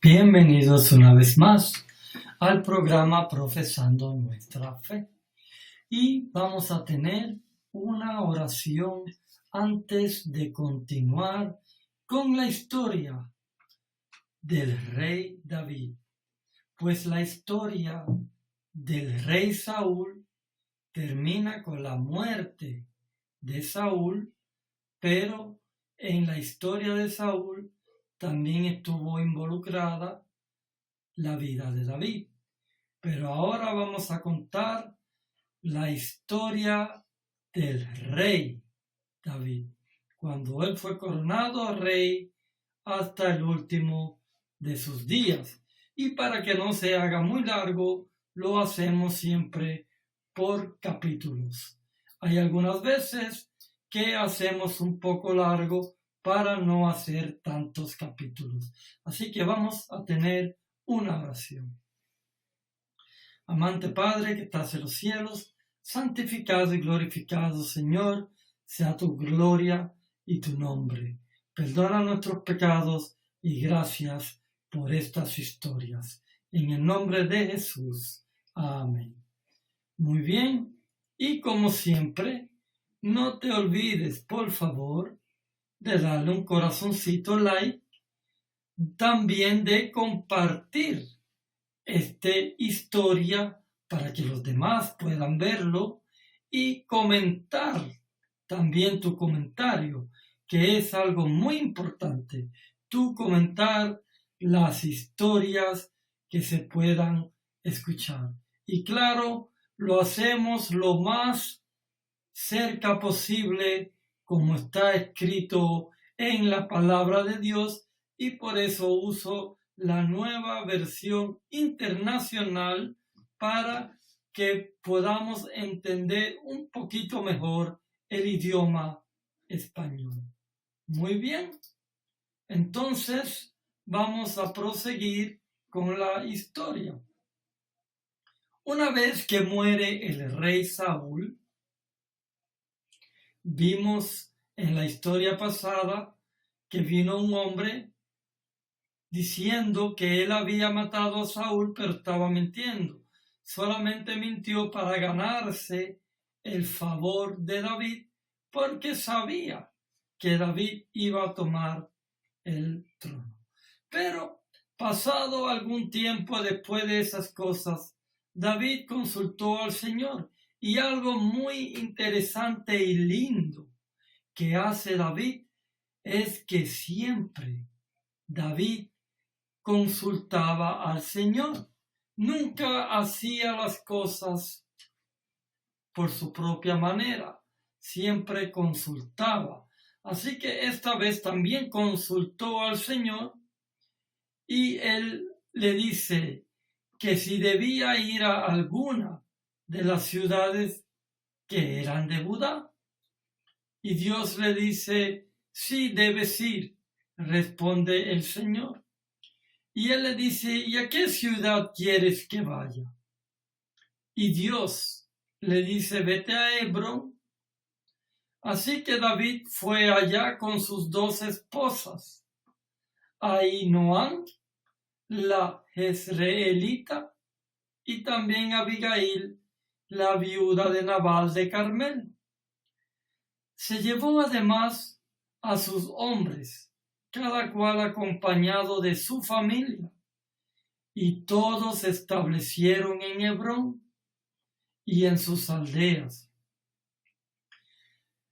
Bienvenidos una vez más al programa Profesando Nuestra Fe. Y vamos a tener una oración antes de continuar con la historia del rey David. Pues la historia del rey Saúl termina con la muerte de Saúl, pero en la historia de Saúl también estuvo involucrada la vida de David. Pero ahora vamos a contar la historia del rey David, cuando él fue coronado rey hasta el último de sus días. Y para que no se haga muy largo, lo hacemos siempre por capítulos. Hay algunas veces que hacemos un poco largo para no hacer tantos capítulos. Así que vamos a tener una oración. Amante Padre que estás en los cielos, santificado y glorificado, Señor, sea tu gloria y tu nombre. Perdona nuestros pecados y gracias por estas historias. En el nombre de Jesús. Amén. Muy bien. Y como siempre, no te olvides, por favor, de darle un corazoncito like, también de compartir esta historia para que los demás puedan verlo y comentar también tu comentario, que es algo muy importante, tu comentar las historias que se puedan escuchar. Y claro, lo hacemos lo más cerca posible como está escrito en la palabra de Dios, y por eso uso la nueva versión internacional para que podamos entender un poquito mejor el idioma español. Muy bien, entonces vamos a proseguir con la historia. Una vez que muere el rey Saúl, vimos en la historia pasada que vino un hombre diciendo que él había matado a Saúl, pero estaba mintiendo. Solamente mintió para ganarse el favor de David, porque sabía que David iba a tomar el trono. Pero pasado algún tiempo después de esas cosas, David consultó al Señor. Y algo muy interesante y lindo que hace David es que siempre David consultaba al Señor. Nunca hacía las cosas por su propia manera, siempre consultaba. Así que esta vez también consultó al Señor y él le dice que si debía ir a alguna de las ciudades que eran de Judá. Y Dios le dice, sí, debes ir, responde el Señor. Y él le dice, ¿y a qué ciudad quieres que vaya? Y Dios le dice, vete a Hebrón. Así que David fue allá con sus 2 esposas, Ahinoam, la jezreelita, y también Abigail, la viuda de Nabal de Carmel. Se llevó además a sus hombres, cada cual acompañado de su familia, y todos se establecieron en Hebrón y en sus aldeas.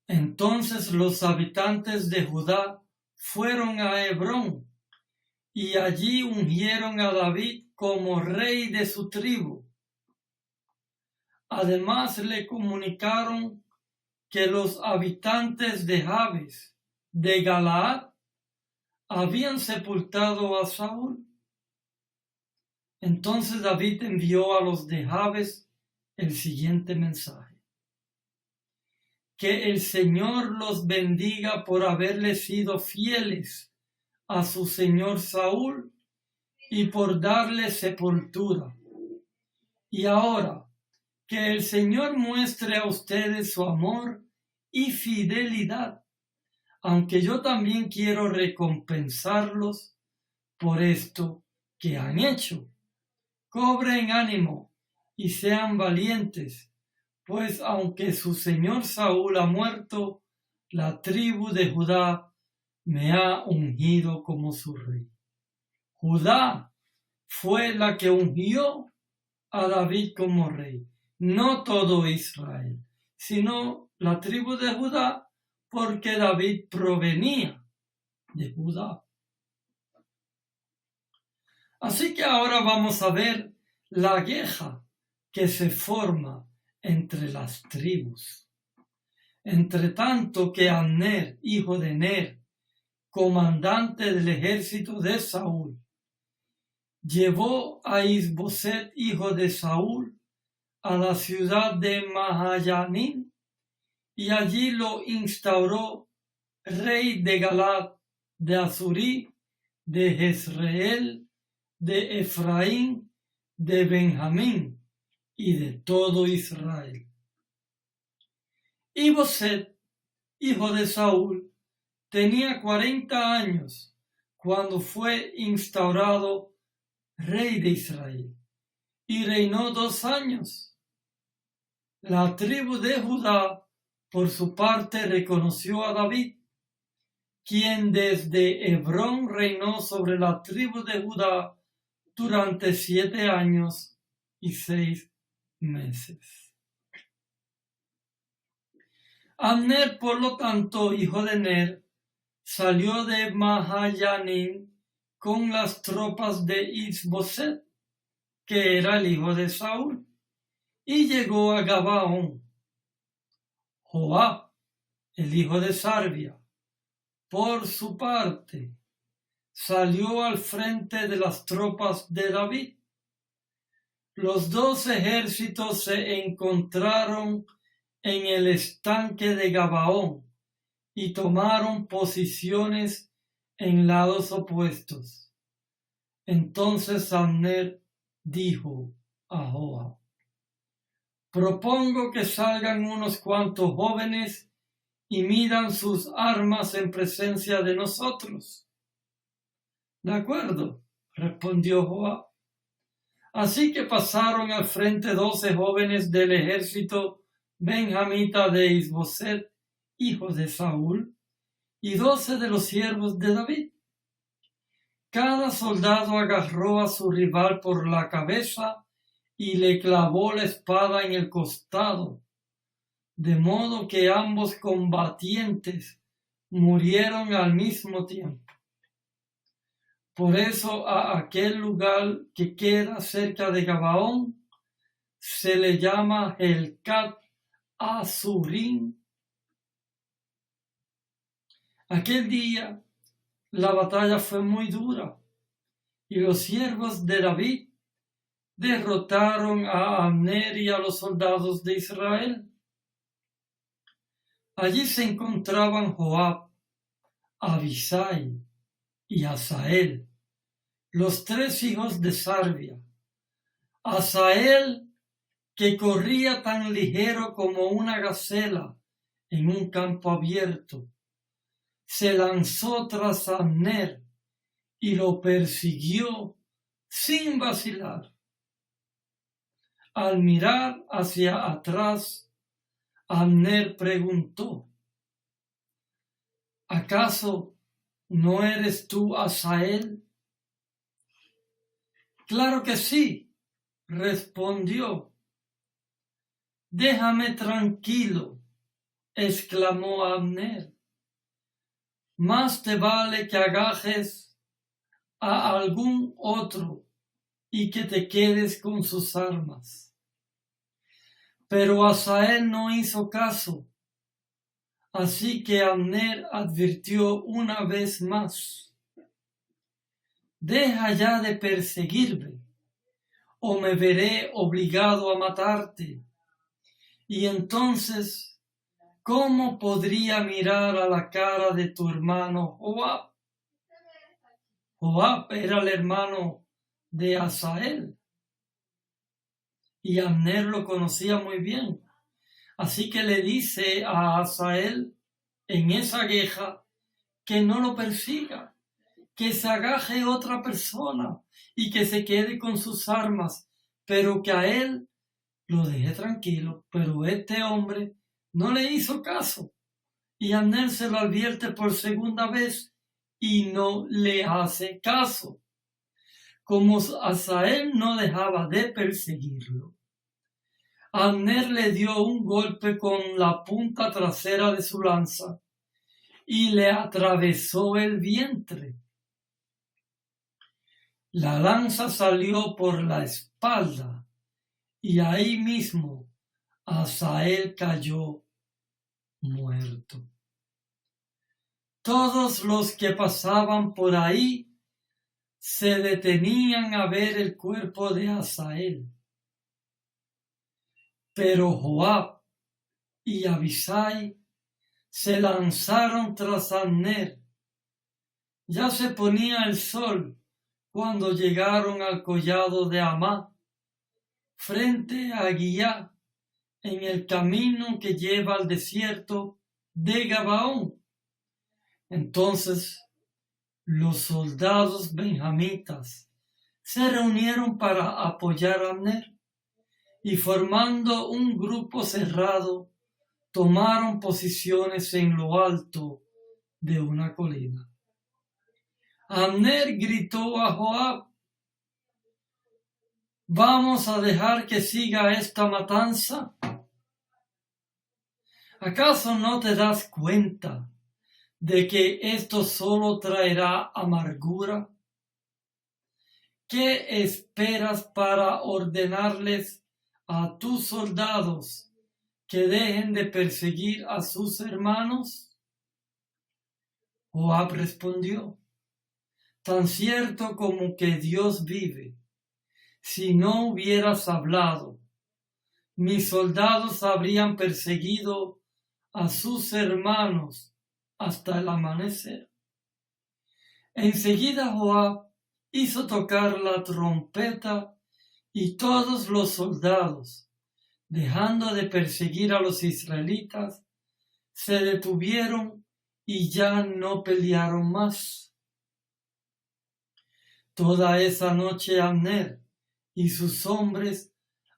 Entonces los habitantes de Judá fueron a Hebrón, y allí ungieron a David como rey de su tribu. Además le comunicaron que los habitantes de Jabes, de Galaad, habían sepultado a Saúl. Entonces David envió a los de Jabes el siguiente mensaje: que el Señor los bendiga por haberle sido fieles a su señor Saúl y por darle sepultura. Y ahora, que el Señor muestre a ustedes su amor y fidelidad, aunque yo también quiero recompensarlos por esto que han hecho. Cobren ánimo y sean valientes, pues aunque su señor Saúl ha muerto, la tribu de Judá me ha ungido como su rey. Judá fue la que ungió a David como rey, no todo Israel, sino la tribu de Judá, porque David provenía de Judá. Así que ahora vamos a ver la guerra que se forma entre las tribus. Entre tanto que Abner, hijo de Ner, comandante del ejército de Saúl, llevó a Isboset, hijo de Saúl, a la ciudad de Mahanaim, y allí lo instauró rey de Galad, de Azurí, de Jezreel, de Efraín, de Benjamín y de todo Israel. Isboset, hijo de Saúl, tenía 40 años cuando fue instaurado rey de Israel y reinó 2 años. La tribu de Judá, por su parte, reconoció a David, quien desde Hebrón reinó sobre la tribu de Judá durante 7 años y 6 meses. Abner, por lo tanto, hijo de Ner, salió de Mahanaim con las tropas de Isboset, que era el hijo de Saúl, y llegó a Gabaón. Joab, el hijo de Sarvia, por su parte, salió al frente de las tropas de David. Los 2 ejércitos se encontraron en el estanque de Gabaón y tomaron posiciones en lados opuestos. Entonces Abner dijo a Joab: propongo que salgan unos cuantos jóvenes y midan sus armas en presencia de nosotros. De acuerdo, respondió Joab. Así que pasaron al frente 12 jóvenes del ejército benjamita de Isboset, hijo de Saúl, y 12 de los siervos de David. Cada soldado agarró a su rival por la cabeza y le clavó la espada en el costado, de modo que ambos combatientes murieron al mismo tiempo. Por eso a aquel lugar que queda cerca de Gabaón se le llama Helcat Azurim. Aquel día la batalla fue muy dura y los siervos de David derrotaron a Abner y a los soldados de Israel. Allí se encontraban Joab, Abisai y Asael, los 3 hijos de Sarvia. Asael, que corría tan ligero como una gacela en un campo abierto, se lanzó tras Abner y lo persiguió sin vacilar. Al mirar hacia atrás, Abner preguntó: ¿acaso no eres tú Asael? Claro que sí, respondió. Déjame tranquilo, exclamó Abner. Más te vale que agajes a algún otro y que te quedes con sus armas. Pero Asael no hizo caso, así que Abner advirtió una vez más: deja ya de perseguirme, o me veré obligado a matarte. Y entonces, ¿cómo podría mirar a la cara de tu hermano Joab? Joab era el hermano de Asael, y Abner lo conocía muy bien. Así que le dice a Asael en esa queja que no lo persiga, que se agaje otra persona y que se quede con sus armas, pero que a él lo deje tranquilo. Pero este hombre no le hizo caso, y Abner se lo advierte por segunda vez y no le hace caso. Como Asael no dejaba de perseguirlo, Abner le dio un golpe con la punta trasera de su lanza y le atravesó el vientre. La lanza salió por la espalda y ahí mismo Asael cayó muerto. Todos los que pasaban por ahí se detenían a ver el cuerpo de Asael. Pero Joab y Abisai se lanzaron tras Abner. Ya se ponía el sol cuando llegaron al collado de Amá, frente a Guiá, en el camino que lleva al desierto de Gabaón. Entonces los soldados benjamitas se reunieron para apoyar a Abner y, formando un grupo cerrado, tomaron posiciones en lo alto de una colina. Abner gritó a Joab: ¿vamos a dejar que siga esta matanza? ¿Acaso no te das cuenta de que esto solo traerá amargura? ¿Qué esperas para ordenarles a tus soldados que dejen de perseguir a sus hermanos? Joab respondió: tan cierto como que Dios vive, si no hubieras hablado, mis soldados habrían perseguido a sus hermanos hasta el amanecer. Enseguida Joab hizo tocar la trompeta y todos los soldados, dejando de perseguir a los israelitas, se detuvieron y ya no pelearon más. Toda esa noche Abner y sus hombres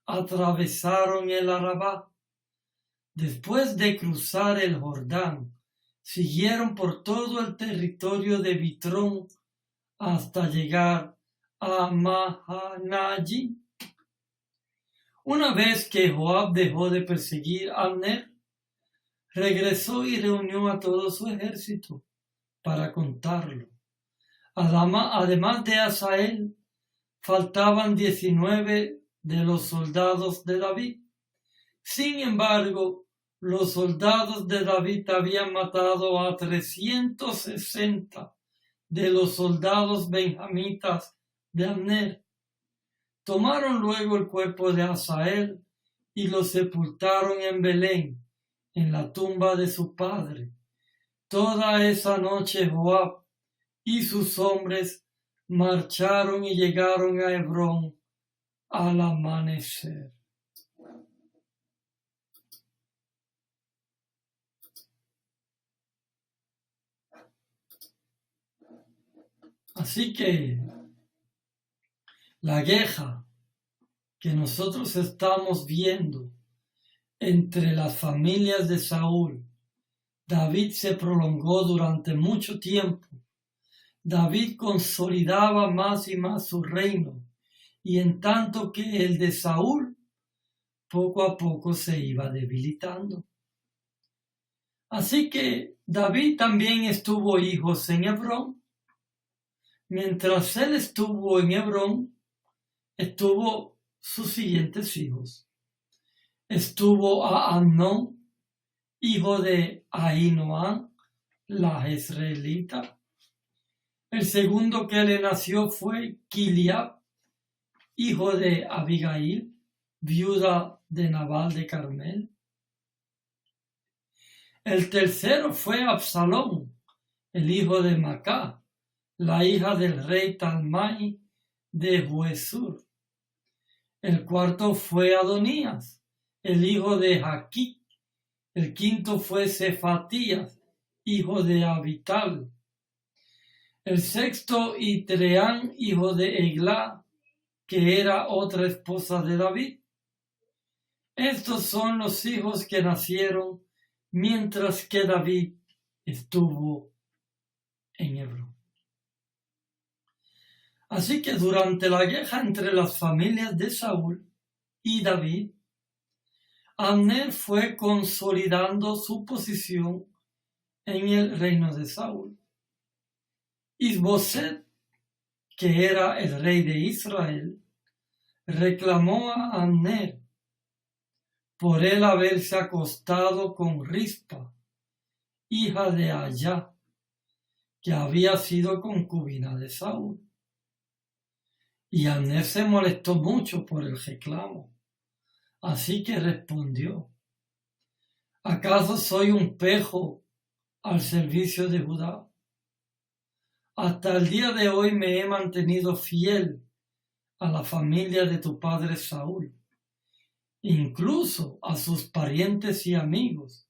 atravesaron el Arabá. Después de cruzar el Jordán, siguieron por todo el territorio de Bitrón hasta llegar a Mahanayim. Una vez que Joab dejó de perseguir a Abner, regresó y reunió a todo su ejército para contarlo. Además de Asael, faltaban 19 de los soldados de David. Sin embargo, los soldados de David habían matado a 360 de los soldados benjamitas de Abner. Tomaron luego el cuerpo de Asael y lo sepultaron en Belén, en la tumba de su padre. Toda esa noche Joab y sus hombres marcharon y llegaron a Hebrón al amanecer. Así que la guerra que nosotros estamos viendo entre las familias de Saúl, David se prolongó durante mucho tiempo. David consolidaba más y más su reino, y en tanto que el de Saúl poco a poco se iba debilitando. Así que David también estuvo hijos en Hebrón. Mientras él estuvo en Hebrón, estuvo sus siguientes hijos. Estuvo a Amnón, hijo de Ahinoam, la jezreelita. El segundo que le nació fue Kiliab, hijo de Abigail, viuda de Nabal de Carmel. El tercero fue Absalón, el hijo de Macá, la hija del rey Talmai de Juesur. El cuarto fue Adonías, el hijo de Jaquí. El quinto fue Cefatías, hijo de Abital. El sexto, Itreán, hijo de Eglá, que era otra esposa de David. Estos son los hijos que nacieron mientras que David estuvo en Hebrón. Así que durante la guerra entre las familias de Saúl y David, Abner fue consolidando su posición en el reino de Saúl. Isboset, que era el rey de Israel, reclamó a Abner por él haberse acostado con Rispa, hija de Ayá, que había sido concubina de Saúl. Y Abner se molestó mucho por el reclamo, así que respondió: ¿acaso soy un pejo al servicio de Judá? Hasta el día de hoy me he mantenido fiel a la familia de tu padre Saúl, incluso a sus parientes y amigos,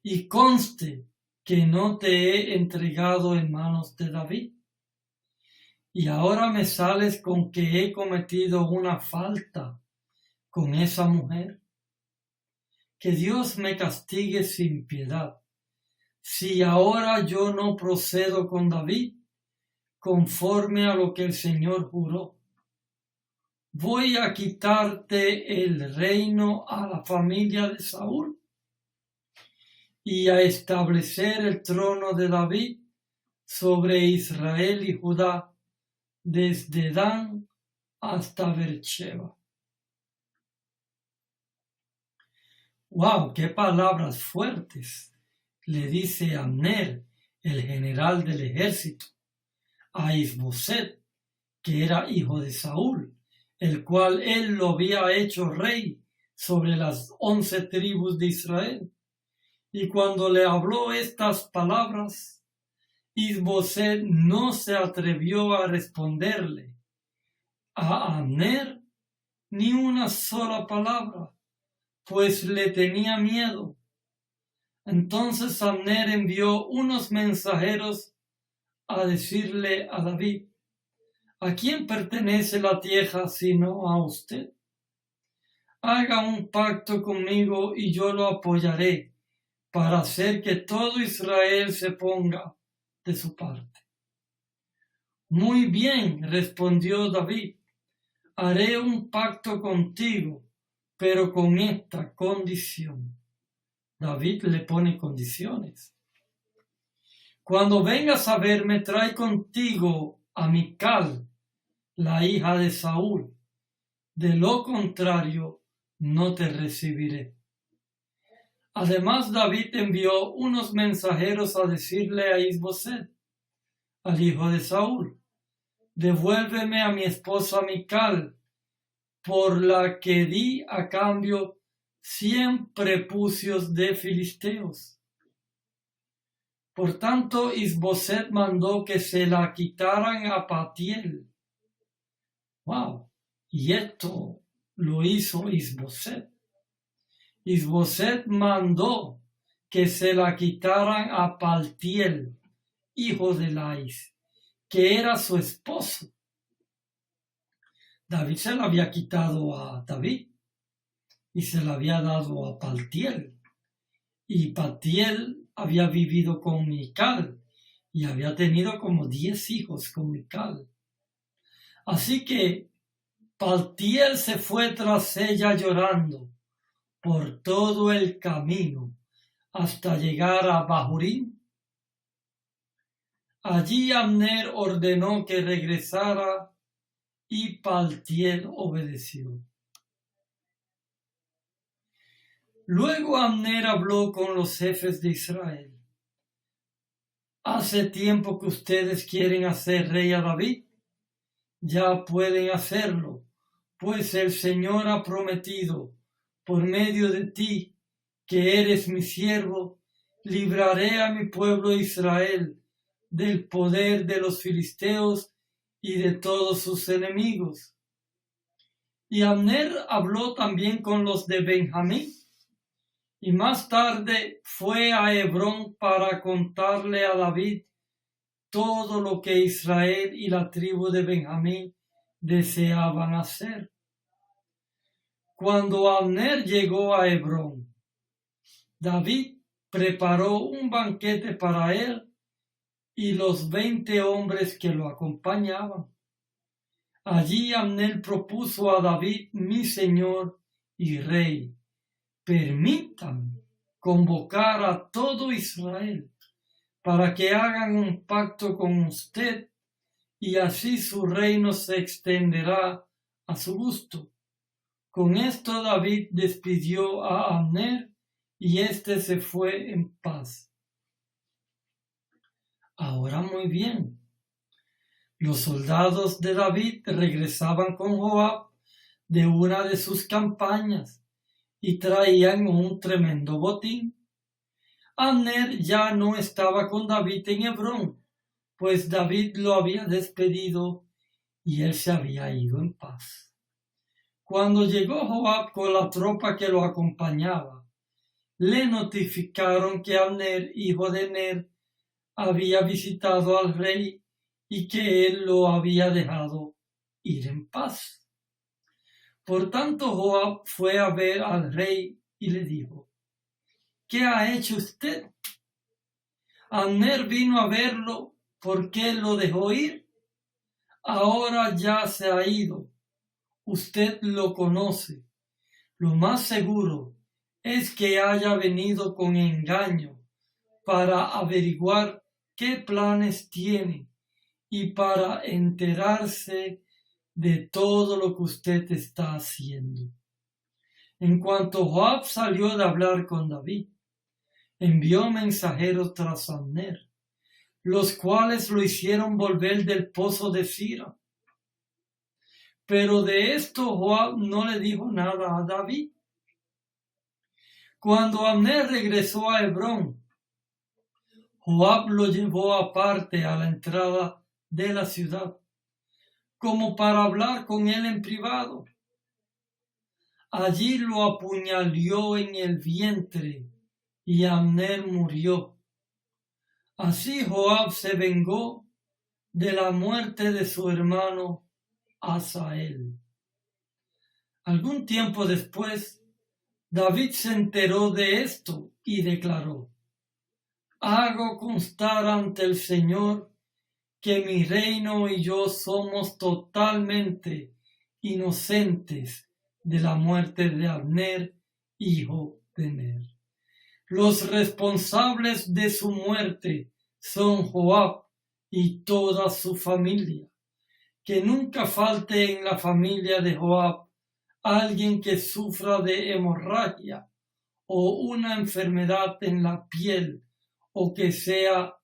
y conste que no te he entregado en manos de David. Y ahora me sales con que he cometido una falta con esa mujer. Que Dios me castigue sin piedad, si ahora yo no procedo con David conforme a lo que el Señor juró. Voy a quitarte el reino a la familia de Saúl y a establecer el trono de David sobre Israel y Judá, desde Dan hasta Beersheba. ¡Wow! ¡Qué palabras fuertes! Le dice Abner, el general del ejército, a Isboset, que era hijo de Saúl, el cual él lo había hecho rey sobre las 11 tribus de Israel. Y cuando le habló estas palabras, Isboset no se atrevió a responderle a Abner ni una sola palabra, pues le tenía miedo. Entonces Abner envió unos mensajeros a decirle a David: ¿a quién pertenece la tierra sino a usted? Haga un pacto conmigo y yo lo apoyaré para hacer que todo Israel se ponga de su parte. Muy bien, respondió David, haré un pacto contigo, pero con esta condición. David le pone condiciones. Cuando vengas a verme, trae contigo a Mical, la hija de Saúl. De lo contrario, no te recibiré. Además, David envió unos mensajeros a decirle a Isboset, al hijo de Saúl: devuélveme a mi esposa Mical, por la que di a cambio 100 prepucios de filisteos. Por tanto, Isboset mandó que se la quitaran a Paltiel. ¡Wow! Y esto lo hizo Isboset. Isboset mandó que se la quitaran a Paltiel, hijo de Lais, que era su esposo. David se la había quitado a David y se la había dado a Paltiel. Y Paltiel había vivido con Mical y había tenido como 10 hijos con Mical. Así que Paltiel se fue tras ella llorando por todo el camino hasta llegar a Bahurim. Allí Abner ordenó que regresara y Paltiel obedeció. Luego Abner habló con los jefes de Israel. Hace tiempo que ustedes quieren hacer rey a David. Ya pueden hacerlo, pues el Señor ha prometido por medio de ti, que eres mi siervo, libraré a mi pueblo Israel del poder de los filisteos y de todos sus enemigos. Y Abner habló también con los de Benjamín, y más tarde fue a Hebrón para contarle a David todo lo que Israel y la tribu de Benjamín deseaban hacer. Cuando Abner llegó a Hebrón, David preparó un banquete para él y los 20 hombres que lo acompañaban. Allí Abner propuso a David: mi señor y rey, permítame convocar a todo Israel para que hagan un pacto con usted, y así su reino se extenderá a su gusto. Con esto David despidió a Abner y éste se fue en paz. Ahora muy bien. Los soldados de David regresaban con Joab de una de sus campañas y traían un tremendo botín. Abner ya no estaba con David en Hebrón, pues David lo había despedido y él se había ido en paz. Cuando llegó Joab con la tropa que lo acompañaba, le notificaron que Abner, hijo de Ner, había visitado al rey y que él lo había dejado ir en paz. Por tanto, Joab fue a ver al rey y le dijo: ¿qué ha hecho usted? Abner vino a verlo porque lo dejó ir. Ahora ya se ha ido. Usted lo conoce. Lo más seguro es que haya venido con engaño para averiguar qué planes tiene y para enterarse de todo lo que usted está haciendo. En cuanto Joab salió de hablar con David, envió mensajeros tras Abner, los cuales lo hicieron volver del pozo de Sira. Pero de esto Joab no le dijo nada a David. Cuando Abner regresó a Hebrón, Joab lo llevó aparte a la entrada de la ciudad, como para hablar con él en privado. Allí lo apuñaló en el vientre y Abner murió. Así Joab se vengó de la muerte de su hermano Asael. Algún tiempo después, David se enteró de esto y declaró: hago constar ante el Señor que mi reino y yo somos totalmente inocentes de la muerte de Abner, hijo de Ner. Los responsables de su muerte son Joab y toda su familia. Que nunca falte en la familia de Joab alguien que sufra de hemorragia o una enfermedad en la piel, o que sea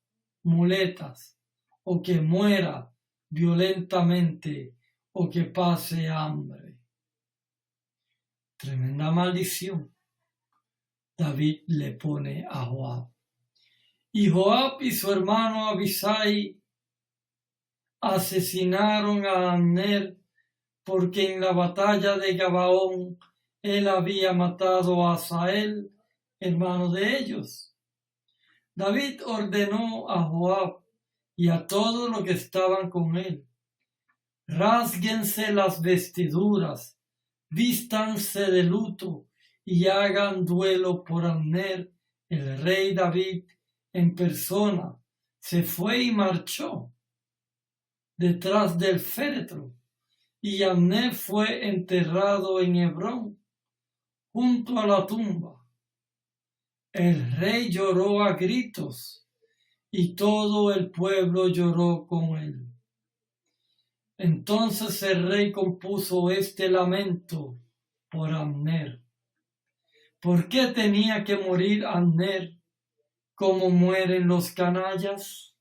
muletas, o que muera violentamente, o que pase hambre. Tremenda maldición David le pone a Joab. Y Joab y su hermano Abisai asesinaron a Abner porque en la batalla de Gabaón él había matado a Asael, hermano de ellos. David ordenó a Joab y a todos los que estaban con él: rásguense las vestiduras, vístanse de luto y hagan duelo por Abner. El rey David en persona se fue y marchó detrás del féretro, y Abner fue enterrado en Hebrón, junto a la tumba. El rey lloró a gritos, y todo el pueblo lloró con él. Entonces el rey compuso este lamento por Abner. ¿Por qué tenía que morir Abner como mueren los canallas?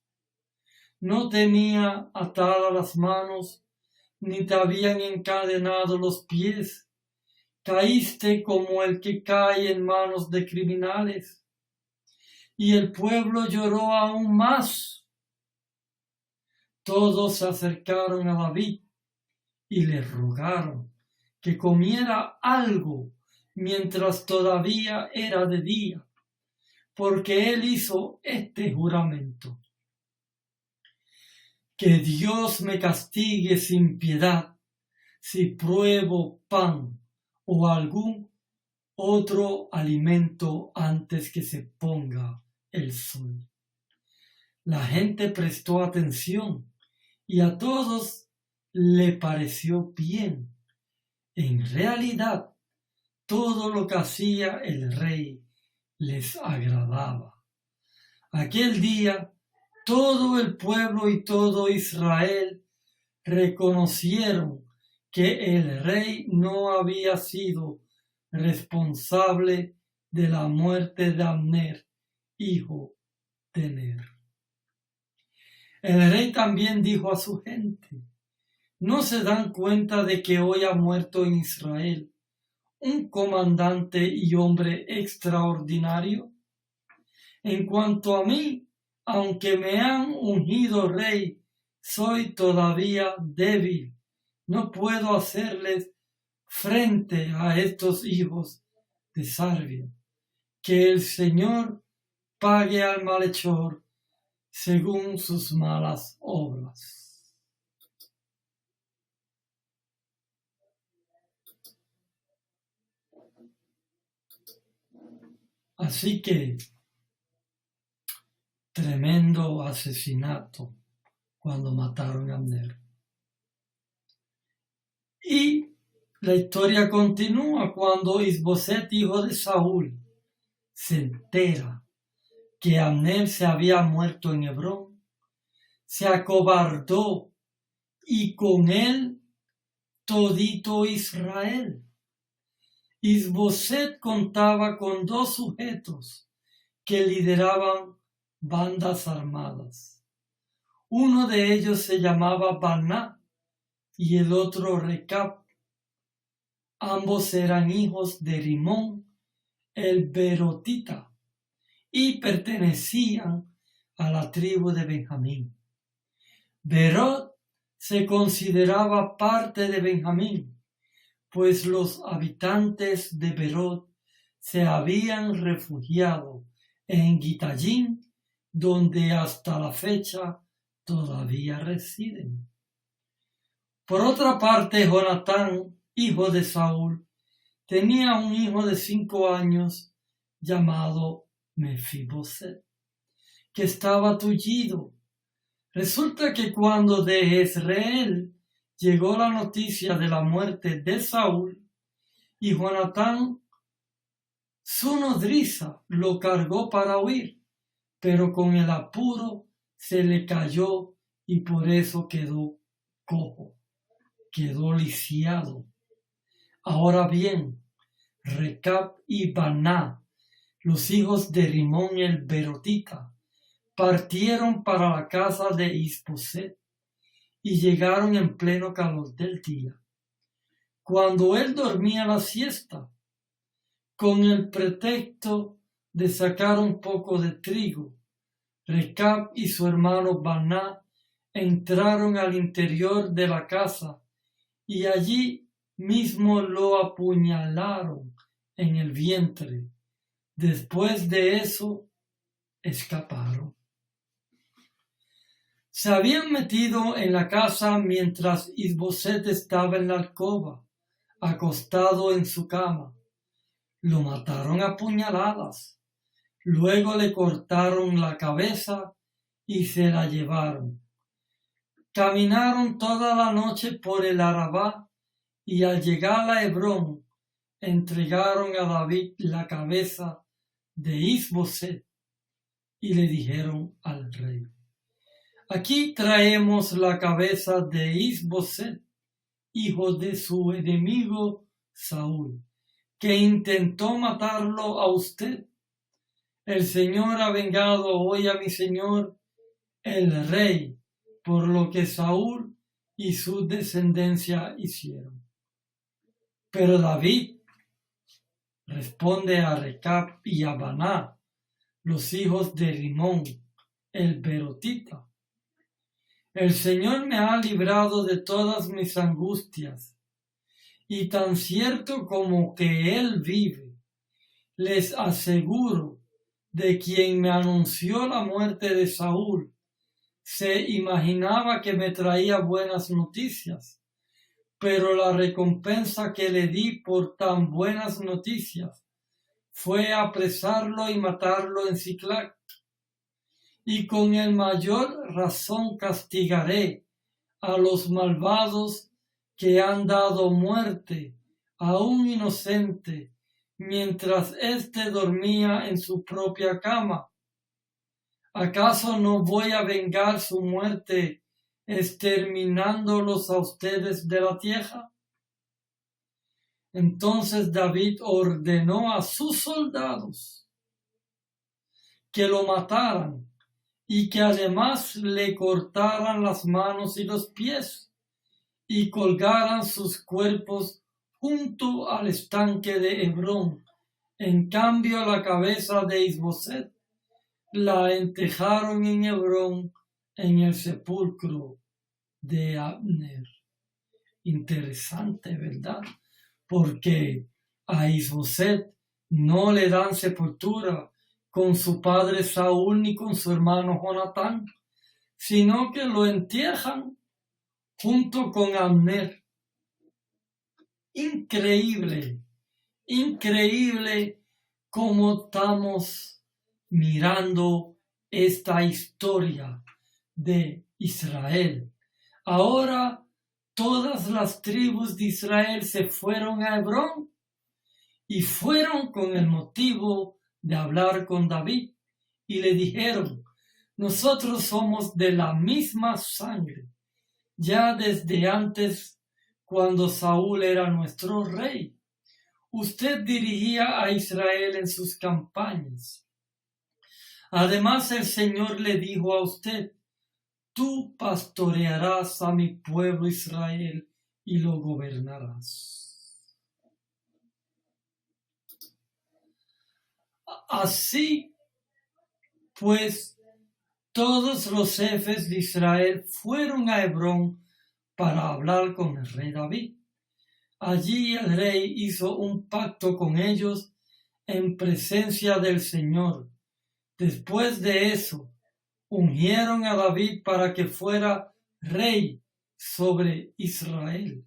No tenía atadas las manos, ni te habían encadenado los pies. Caíste como el que cae en manos de criminales. Y el pueblo lloró aún más. Todos se acercaron a David y le rogaron que comiera algo mientras todavía era de día, porque él hizo este juramento: que Dios me castigue sin piedad si pruebo pan o algún otro alimento antes que se ponga el sol. La gente prestó atención y a todos le pareció bien. En realidad, todo lo que hacía el rey les agradaba. Aquel día, todo el pueblo y todo Israel reconocieron que el rey no había sido responsable de la muerte de Abner, hijo de Ner. El rey también dijo a su gente: ¿no se dan cuenta de que hoy ha muerto en Israel un comandante y hombre extraordinario? En cuanto a mí, aunque me han ungido rey, soy todavía débil. No puedo hacerles frente a estos hijos de Sarbia. Que el Señor pague al malhechor según sus malas obras. Así que, tremendo asesinato cuando mataron a Abner. Y la historia continúa cuando Isboset, hijo de Saúl, se entera que Abner se había muerto en Hebrón. Se acobardó y con él todito Israel. Isboset contaba con 2 sujetos que lideraban bandas armadas. Uno de ellos se llamaba Baná y el otro Recab. Ambos eran hijos de Rimón el Berotita y pertenecían a la tribu de Benjamín. Berot se consideraba parte de Benjamín, pues los habitantes de Berot se habían refugiado en Gitayín, donde hasta la fecha todavía residen. Por otra parte, Jonatán, hijo de Saúl, tenía un hijo de 5 años llamado Mefiboset, que estaba tullido. Resulta que cuando de Jezreel llegó la noticia de la muerte de Saúl, y Jonatán, su nodriza, lo cargó para huir, pero con el apuro se le cayó y por eso quedó cojo, quedó lisiado. Ahora bien, Recab y Baná, los hijos de Rimón el Berotita, partieron para la casa de Isboset y llegaron en pleno calor del día, cuando él dormía la siesta, con el pretexto de sacar un poco de trigo. Recab y su hermano Baná entraron al interior de la casa y allí mismo lo apuñalaron en el vientre. Después de eso, escaparon. Se habían metido en la casa mientras Isboset estaba en la alcoba, acostado en su cama. Lo mataron a puñaladas. Luego le cortaron la cabeza y se la llevaron. Caminaron toda la noche por el Arabá y al llegar a Hebrón entregaron a David la cabeza de Isboset y le dijeron al rey: aquí traemos la cabeza de Isboset, hijo de su enemigo Saúl, que intentó matarlo a usted. El Señor ha vengado hoy a mi señor, el rey, por lo que Saúl y su descendencia hicieron. Pero David responde a Recab y a Baná, los hijos de Rimón, el Berotita: el Señor me ha librado de todas mis angustias, y tan cierto como que Él vive, les aseguro, de quien me anunció la muerte de Saúl, se imaginaba que me traía buenas noticias, pero la recompensa que le di por tan buenas noticias fue apresarlo y matarlo en Siclag. Y con el mayor razón castigaré a los malvados que han dado muerte a un inocente mientras éste dormía en su propia cama. ¿Acaso no voy a vengar su muerte exterminándolos a ustedes de la tierra? Entonces David ordenó a sus soldados que lo mataran y que además le cortaran las manos y los pies y colgaran sus cuerpos junto al estanque de Hebrón. En cambio, la cabeza de Isboset la enterraron en Hebrón en el sepulcro de Abner. Interesante, ¿verdad? Porque a Isboset no le dan sepultura con su padre Saúl ni con su hermano Jonatán, sino que lo entierran junto con Abner. Increíble, increíble cómo estamos mirando esta historia de Israel. Ahora todas las tribus de Israel se fueron a Hebrón y fueron con el motivo de hablar con David y le dijeron: nosotros somos de la misma sangre, ya desde antes cuando Saúl era nuestro rey. Usted dirigía a Israel en sus campañas. Además, el Señor le dijo a usted: tú pastorearás a mi pueblo Israel y lo gobernarás. Así pues, todos los jefes de Israel fueron a Hebrón para hablar con el rey David. Allí el rey hizo un pacto con ellos en presencia del Señor. Después de eso, ungieron a David para que fuera rey sobre Israel.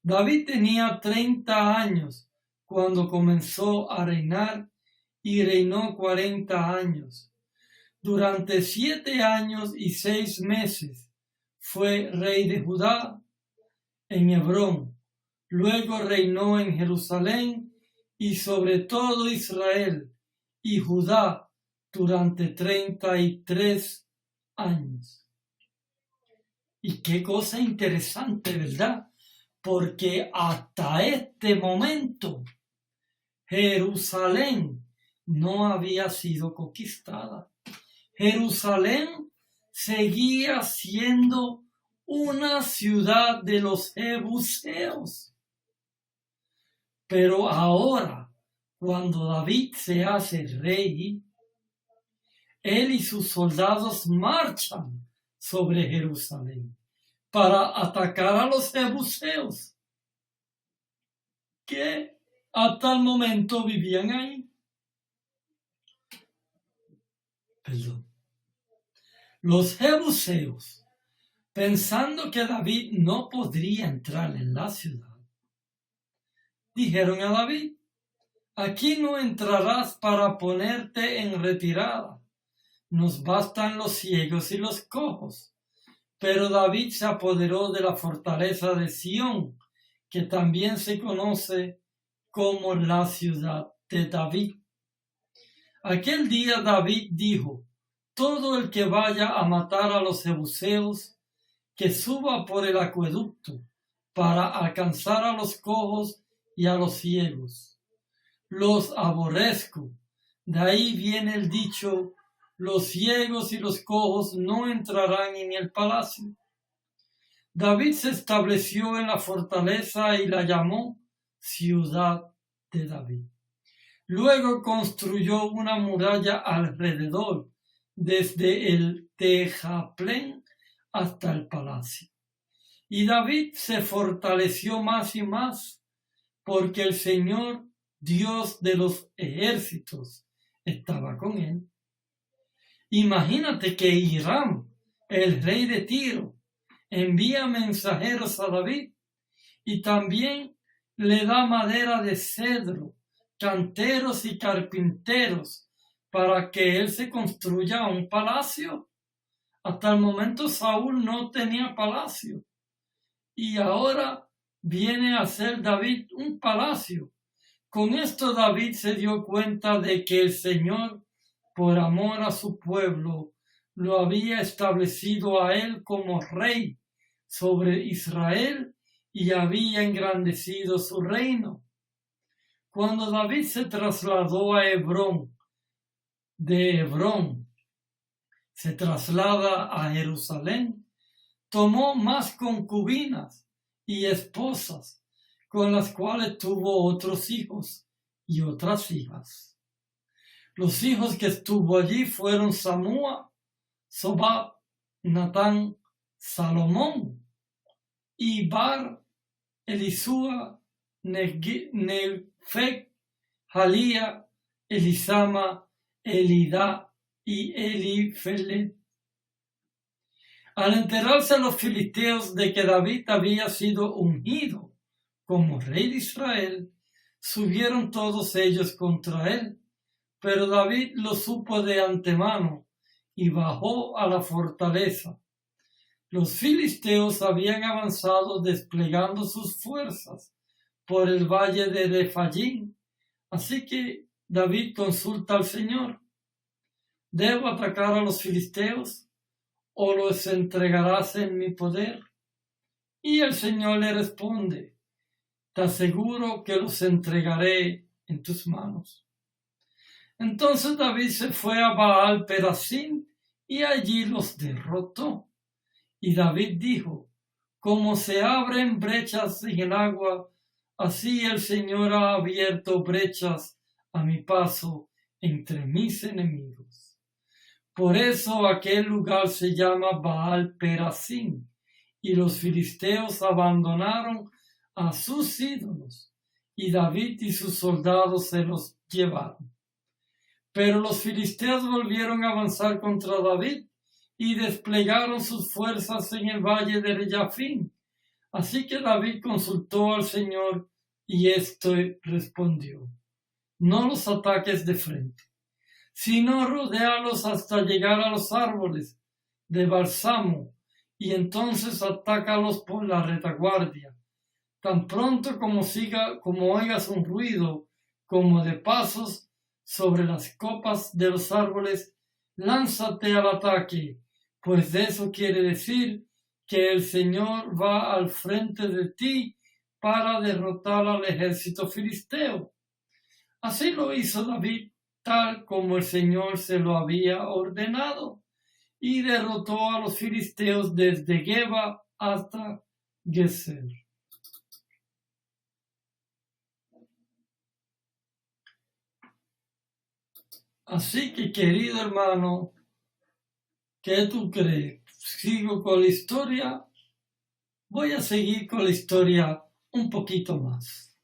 David tenía 30 años cuando comenzó a reinar y reinó 40 años. Durante 7 años y 6 meses fue rey de Judá en Hebrón. Luego reinó en Jerusalén y sobre todo Israel y Judá durante 33 años. Y qué cosa interesante, ¿verdad? Porque hasta este momento Jerusalén no había sido conquistada. Jerusalén seguía siendo una ciudad de los jebuseos. Pero ahora, cuando David se hace rey, él y sus soldados marchan sobre Jerusalén para atacar a los jebuseos que hasta el momento vivían ahí. Los jebuseos, pensando que David no podría entrar en la ciudad, dijeron a David: aquí no entrarás para ponerte en retirada. Nos bastan los ciegos y los cojos. Pero David se apoderó de la fortaleza de Sión, que también se conoce como la ciudad de David. Aquel día David dijo: todo el que vaya a matar a los jebuseos, que suba por el acueducto para alcanzar a los cojos y a los ciegos. Los aborrezco. De ahí viene el dicho: los ciegos y los cojos no entrarán en el palacio. David se estableció en la fortaleza y la llamó Ciudad de David. Luego construyó una muralla alrededor, desde el Tejaplén hasta el palacio. Y David se fortaleció más y más, porque el Señor, Dios de los ejércitos, estaba con él. Imagínate que Hiram, el rey de Tiro, envía mensajeros a David y también le da madera de cedro, canteros y carpinteros para que él se construya un palacio. Hasta el momento Saúl no tenía palacio y ahora viene a hacer David un palacio. Con esto David se dio cuenta de que el Señor, por amor a su pueblo, lo había establecido a él como rey sobre Israel y había engrandecido su reino. Cuando David se trasladó a Hebrón, de Hebrón se traslada a Jerusalén, tomó más concubinas y esposas, con las cuales tuvo otros hijos y otras hijas. Los hijos que estuvo allí fueron Samúa, Sobab, Natán, Salomón, Ibar, Elisúa, Nefeg, Jalía, Elisama, Elidá y Elifelet. Al enterarse los filisteos de que David había sido ungido como rey de Israel, subieron todos ellos contra él, pero David lo supo de antemano y bajó a la fortaleza. Los filisteos habían avanzado desplegando sus fuerzas por el valle de Refayim, así que David consulta al Señor: ¿debo atacar a los filisteos o los entregarás en mi poder? Y el Señor le responde: te aseguro que los entregaré en tus manos. Entonces David se fue a Baal Perasim y allí los derrotó. Y David dijo: como se abren brechas en el agua, así el Señor ha abierto brechas a mi paso entre mis enemigos. Por eso aquel lugar se llama Baal Perasim, y los filisteos abandonaron a sus ídolos, y David y sus soldados se los llevaron. Pero los filisteos volvieron a avanzar contra David y desplegaron sus fuerzas en el valle de Reyafín. Así que David consultó al Señor y éste respondió: no los ataques de frente, sino rodéalos hasta llegar a los árboles de bálsamo y entonces atácalos por la retaguardia. Tan pronto como oigas un ruido como de pasos sobre las copas de los árboles, lánzate al ataque, pues de eso quiere decir que el Señor va al frente de ti para derrotar al ejército filisteo. Así lo hizo David, tal como el Señor se lo había ordenado, y derrotó a los filisteos desde Geba hasta Geser. Así que, querido hermano, ¿qué tú crees? ¿Sigo con la historia? Voy a seguir con la historia un poquito más.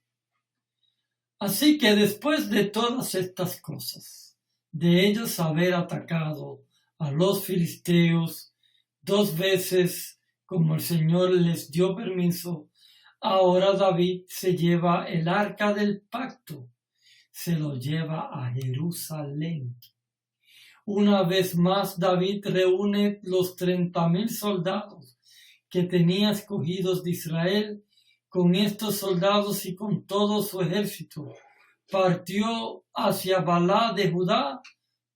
Así que después de todas estas cosas, de ellos haber atacado a los filisteos 2 veces como el Señor les dio permiso, ahora David se lleva el arca del pacto, se lo lleva a Jerusalén. Una vez más David reúne los 30,000 soldados que tenía escogidos de Israel. Con estos soldados y con todo su ejército, partió hacia Balá de Judá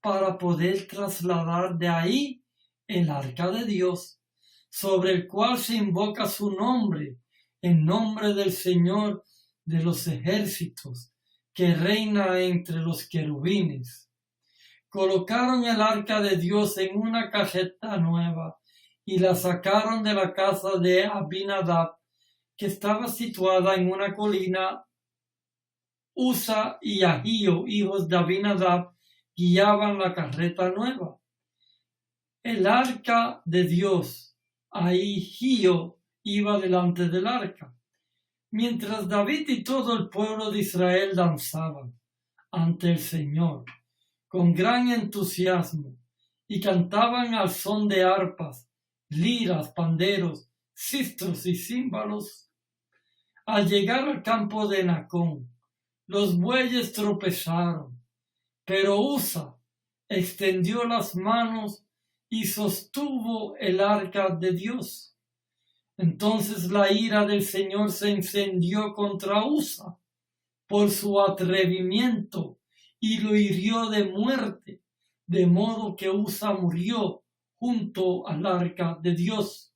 para poder trasladar de ahí el arca de Dios, sobre el cual se invoca su nombre, en nombre del Señor de los ejércitos, que reina entre los querubines. Colocaron el arca de Dios en una cajeta nueva y la sacaron de la casa de Abinadab, que estaba situada en una colina. Usa y Ahío, hijos de Abinadab, guiaban la carreta nueva. El arca de Dios, Ahío, iba delante del arca, mientras David y todo el pueblo de Israel danzaban ante el Señor con gran entusiasmo y cantaban al son de arpas, liras, panderos, sistros y címbalos. Al llegar al campo de Nacón, los bueyes tropezaron, pero Usa extendió las manos y sostuvo el arca de Dios. Entonces la ira del Señor se encendió contra Usa por su atrevimiento y lo hirió de muerte, de modo que Usa murió junto al arca de Dios.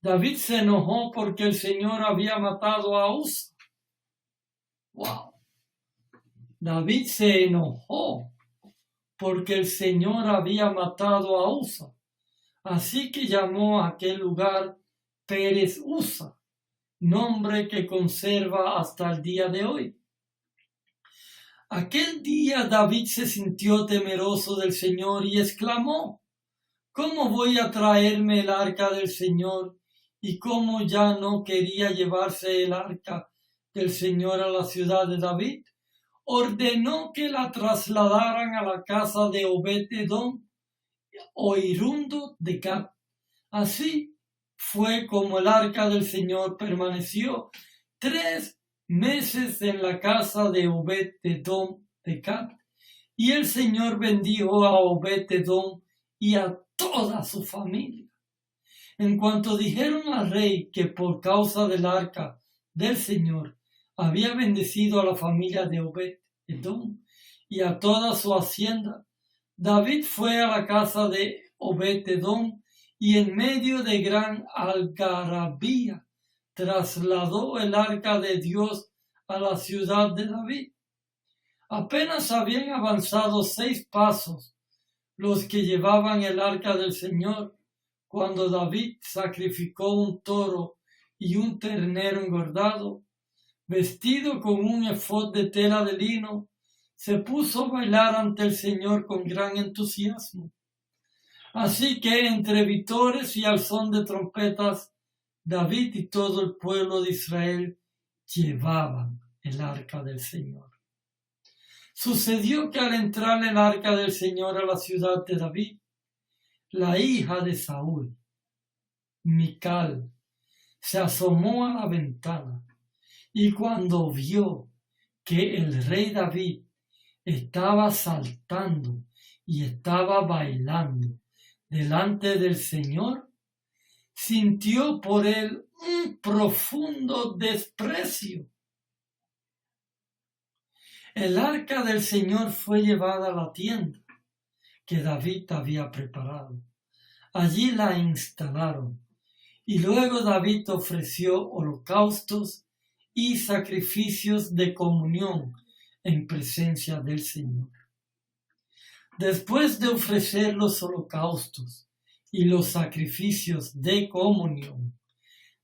David se enojó porque el Señor había matado a Usa. ¡Wow! David se enojó porque el Señor había matado a Usa. Así que llamó a aquel lugar Pérez Usa, nombre que conserva hasta el día de hoy. Aquel día David se sintió temeroso del Señor y exclamó: ¿cómo voy a traerme el arca del Señor? Y como ya no quería llevarse el arca del Señor a la ciudad de David, ordenó que la trasladaran a la casa de Obed-edom, oriundo de Gat. Así fue como el arca del Señor permaneció 3 meses en la casa de Obed-edom de Gat, y el Señor bendijo a Obed-edom y a toda su familia. En cuanto dijeron al rey que por causa del arca del Señor había bendecido a la familia de Obed-edom y a toda su hacienda, David fue a la casa de Obed-edom y en medio de gran algarabía trasladó el arca de Dios a la ciudad de David. Apenas habían avanzado 6 pasos los que llevaban el arca del Señor, cuando David sacrificó un toro y un ternero engordado, vestido con un efod de tela de lino, se puso a bailar ante el Señor con gran entusiasmo. Así que entre vítores y al son de trompetas, David y todo el pueblo de Israel llevaban el arca del Señor. Sucedió que al entrar el arca del Señor a la ciudad de David, la hija de Saúl, Mical, se asomó a la ventana y cuando vio que el rey David estaba saltando y estaba bailando delante del Señor, sintió por él un profundo desprecio. El arca del Señor fue llevada a la tienda que David había preparado. Allí la instalaron y luego David ofreció holocaustos y sacrificios de comunión en presencia del Señor. Después de ofrecer los holocaustos y los sacrificios de comunión,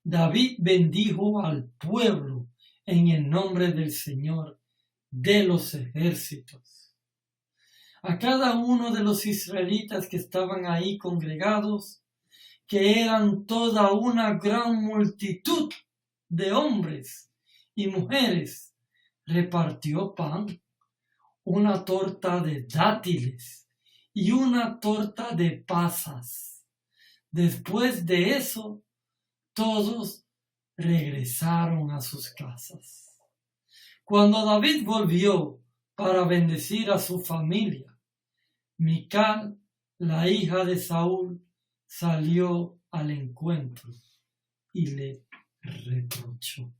David bendijo al pueblo en el nombre del Señor de los ejércitos. A cada uno de los israelitas que estaban ahí congregados, que eran toda una gran multitud de hombres y mujeres, repartió pan, una torta de dátiles y una torta de pasas. Después de eso, todos regresaron a sus casas. Cuando David volvió para bendecir a su familia, Mical, la hija de Saúl, salió al encuentro y le reprochó: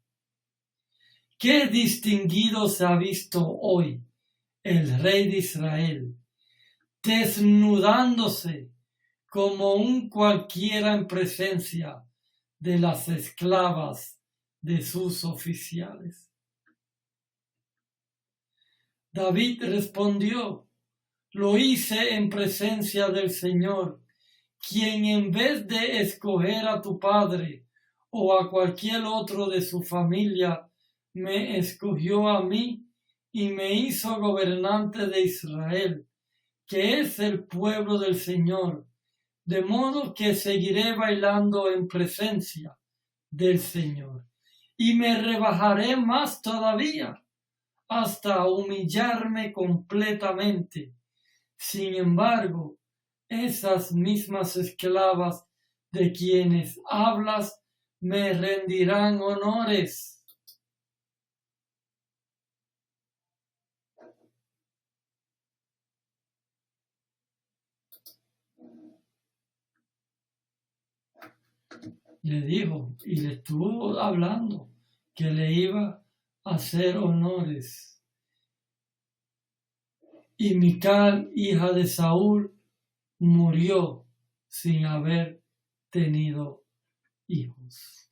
«Qué distinguido se ha visto hoy el rey de Israel, desnudándose como un cualquiera en presencia de las esclavas de sus oficiales». David respondió: «Lo hice en presencia del Señor, quien en vez de escoger a tu padre o a cualquier otro de su familia, me escogió a mí y me hizo gobernante de Israel, que es el pueblo del Señor, de modo que seguiré bailando en presencia del Señor, y me rebajaré más todavía, hasta humillarme completamente. Sin embargo, esas mismas esclavas de quienes hablas me rendirán honores. Le dijo y le estuvo hablando que le iba a hacer honores. Y Mical, hija de Saúl, murió sin haber tenido hijos.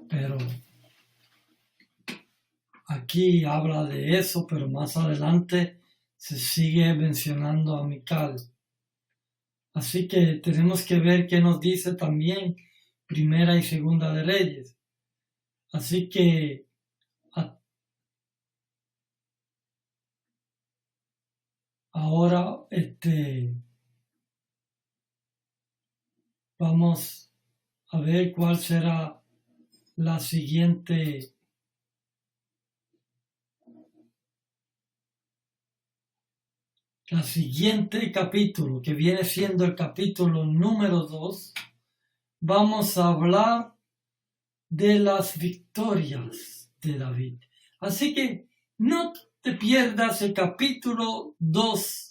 Pero aquí habla de eso, pero más adelante se sigue mencionando a Mical. Así que tenemos que ver qué nos dice también Primera y Segunda de Reyes. Así que ahora vamos a ver cuál será la siguiente capítulo, que viene siendo el capítulo número 2. Vamos a hablar de las victorias de David. Así que no te pierdas el capítulo 2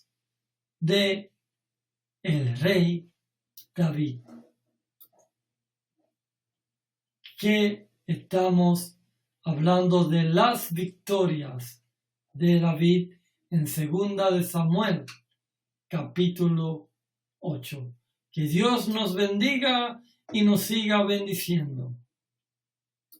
de El Rey David, que estamos hablando de las victorias de David en Segunda de Samuel, capítulo 8. Que Dios nos bendiga y nos siga bendiciendo.